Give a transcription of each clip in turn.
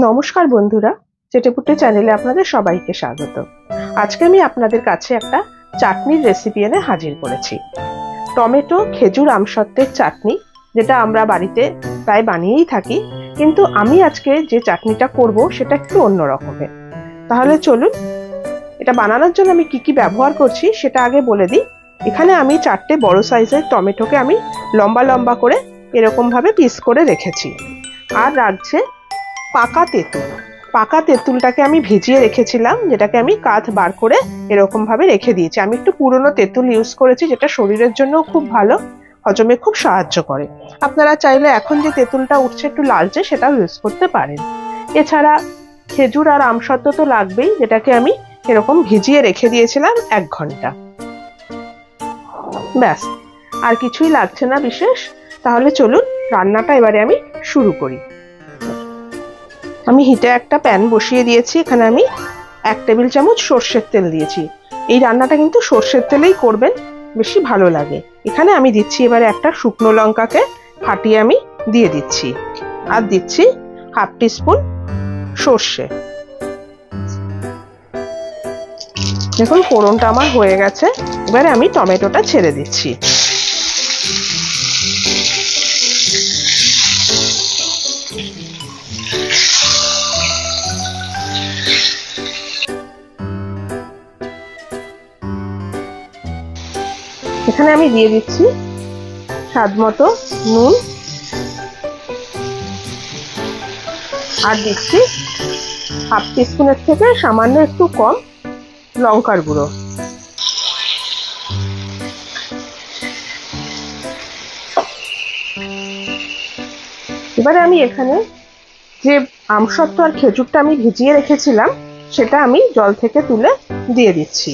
নমস্কার বন্ধুরা, চেটেপুটে চ্যানেলে আপনাদের সবাইকে স্বাগত। আজকে আমি আপনাদের কাছে একটা চাটনির রেসিপি এনে হাজির করেছি। টমেটো খেজুর আমসত্ত্বের চাটনি, যেটা আমরা বাড়িতে প্রায় বানিয়েই থাকি, কিন্তু আমি আজকে যে চাটনিটা করব সেটা একটু অন্য রকমের। তাহলে চলুন, এটা বানানোর জন্য আমি কি কি ব্যবহার করছি সেটা আগে বলে দিই। এখানে আমি 4টে বড় সাইজের টমেটোকে আমি লম্বা লম্বা করে এরকম ভাবে পিস করে রেখেছি। আর রাখছে পাকা তেঁতুল। পাকা তেঁতুলটাকে আমি ভিজিয়ে রেখেছিলাম, যেটাকে আমি কাঠ বার করে এরকম ভাবে রেখে দিয়েছি। আমি একটু পুরনো তেঁতুল ইউজ করেছি, যেটা শরীরের জন্য খুব ভালো, হজমে খুব সাহায্য করে। আপনারা চাইলে এখন যে তেঁতুলটা উঠছে একটু লালচে, সেটাও ইউজ করতে পারেন। এছাড়া খেজুর আর আমসত্ত্ব তো লাগবেই, যেটাকে আমি এরকম ভিজিয়ে রেখে দিয়েছিলাম 1 ঘন্টা। ব্যাস, আর কিছুই লাগছে না বিশেষ। তাহলে চলুন রান্নাটা এবারে আমি শুরু করি। আমি হিটে একটা প্যান বসিয়ে দিয়েছি। এখানে আমি 1 টেবিল চামচ সর্ষের তেল দিয়েছি। এই রান্নাটা কিন্তু সর্ষের তেলেই করবেন, বেশি ভালো লাগে। এখানে আমি দিচ্ছি এবারে একটা শুকনো লঙ্কাকে ফাটিয়ে আমি দিয়ে দিচ্ছি, আর দিচ্ছি 1/2 টিস্পুন সর্ষে। দেখুন ফোড়নটা আমার হয়ে গেছে। এবারে আমি টমেটোটা ছেড়ে দিচ্ছি। এখানে আমি দিয়ে দিচ্ছি স্বাদ মতো নুন, আর দিচ্ছি 1/2 টিস্পুনের থেকে সামান্য একটু কম লঙ্কার গুঁড়ো। এবারে আমি এখানে যে আমসত্ত্ব আর খেজুরটা আমি ভিজিয়ে রেখেছিলাম, সেটা আমি জল থেকে তুলে দিয়ে দিচ্ছি।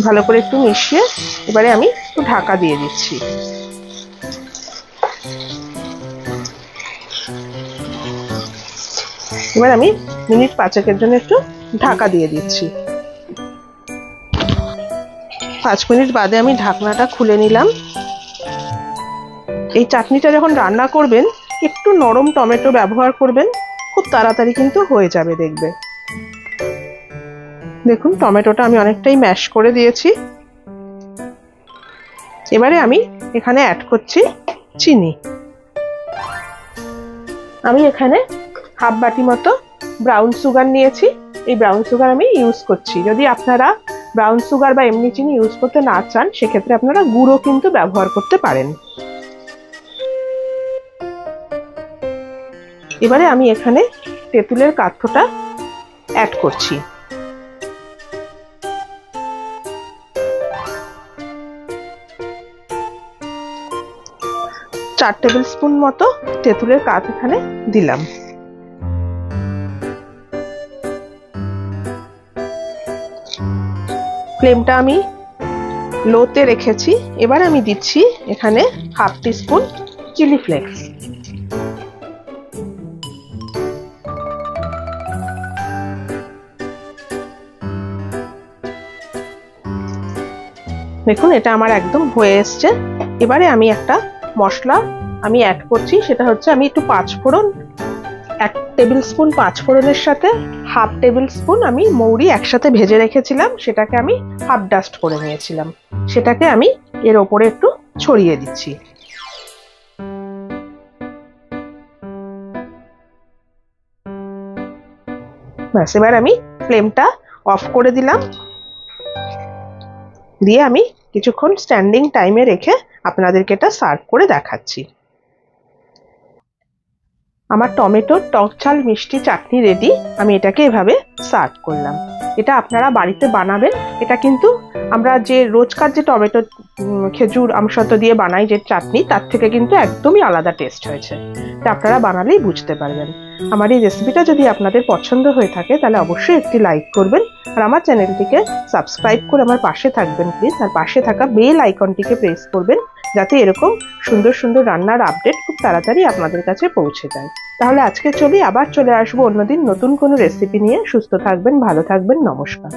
ভালো করে একটু মিশিয়ে এবারে আমি একটু ঢাকা দিয়ে দিচ্ছি। এবার আমি মিনিট 5 জন্য একটু ঢাকা দিয়ে দিচ্ছি। 5 মিনিট বাদে আমি ঢাকনাটা খুলে নিলাম। এই চাটনিটা যখন রান্না করবেন একটু নরম টমেটো ব্যবহার করবেন, খুব তাড়াতাড়ি কিন্তু হয়ে যাবে দেখবে। দেখুন টমেটোটা আমি অনেকটাই ম্যাশ করে দিয়েছি। এবারে আমি এখানে অ্যাড করছি চিনি। আমি এখানে 1/2 বাটি মতো ব্রাউন সুগার নিয়েছি। এই ব্রাউন সুগার আমি ইউজ করছি। যদি আপনারা ব্রাউন সুগার বা এমনি চিনি ইউজ করতে না চান, সেক্ষেত্রে আপনারা গুঁড়ো কিন্তু ব্যবহার করতে পারেন। এবারে আমি এখানে তেঁতুলের কাঠটা অ্যাড করছি। 4 টেবিল স্পুন মতো তেঁতুলের কাঠ এখানে দিলাম। ফ্লেমটা আমি লোতে রেখেছি। এবার আমি দিচ্ছি এখানে 1/2 টিস্পুন চিলি ফ্লেক্স। দেখুন এটা আমার একদম হয়ে এসছে। এবারে আমি একটা মশলা আমি অ্যাড করছি, সেটা হচ্ছে আমি একটু 5 ফোড়ন, 1 টেবিল স্পুন 5 ফোড়নের সাথে 1/2 টেবিল স্পুন আমি মৌরি একসাথে ভেজে রেখেছিলাম, সেটাকে আমি হাফ ডাস্ট করে নিয়েছিলাম। সেটাকে আমি এর ওপরে একটু ছড়িয়ে দিচ্ছি। ব্যাস, এবার আমি ফ্লেমটা অফ করে দিলাম। দিয়ে আমি কিছুক্ষণ স্ট্যান্ডিং টাইমে রেখে আপনাদেরকে এটা সার্ভ করে দেখাচ্ছি। আমার টমেটোর টক ঝাল মিষ্টি চাটনি রেডি। আমি এটাকে এভাবে সার্ভ করলাম। এটা আপনারা বাড়িতে বানাবেন। এটা কিন্তু আমরা যে রোজকার যে টমেটো খেজুর আমসত্ত্ব দিয়ে বানাই যে চাটনি, তার থেকে কিন্তু একদমই আলাদা টেস্ট হয়েছে। এটা আপনারা বানালেই বুঝতে পারবেন। আমার এই রেসিপিটা যদি আপনাদের পছন্দ হয়ে থাকে, তাহলে অবশ্যই একটি লাইক করবেন, আর আমার চ্যানেলটিকে সাবস্ক্রাইব করে আমার পাশে থাকবেন প্লিজ। আর পাশে থাকা বেল আইকনটিকে প্রেস করবেন, যাতে এরকম সুন্দর সুন্দর রান্নার আপডেট খুব তাড়াতাড়ি আপনাদের কাছে পৌঁছে যায়। তাহলে আজকে চলি, আবার চলে আসবো অন্যদিন নতুন কোনো রেসিপি নিয়ে। সুস্থ থাকবেন, ভালো থাকবেন, নমস্কার।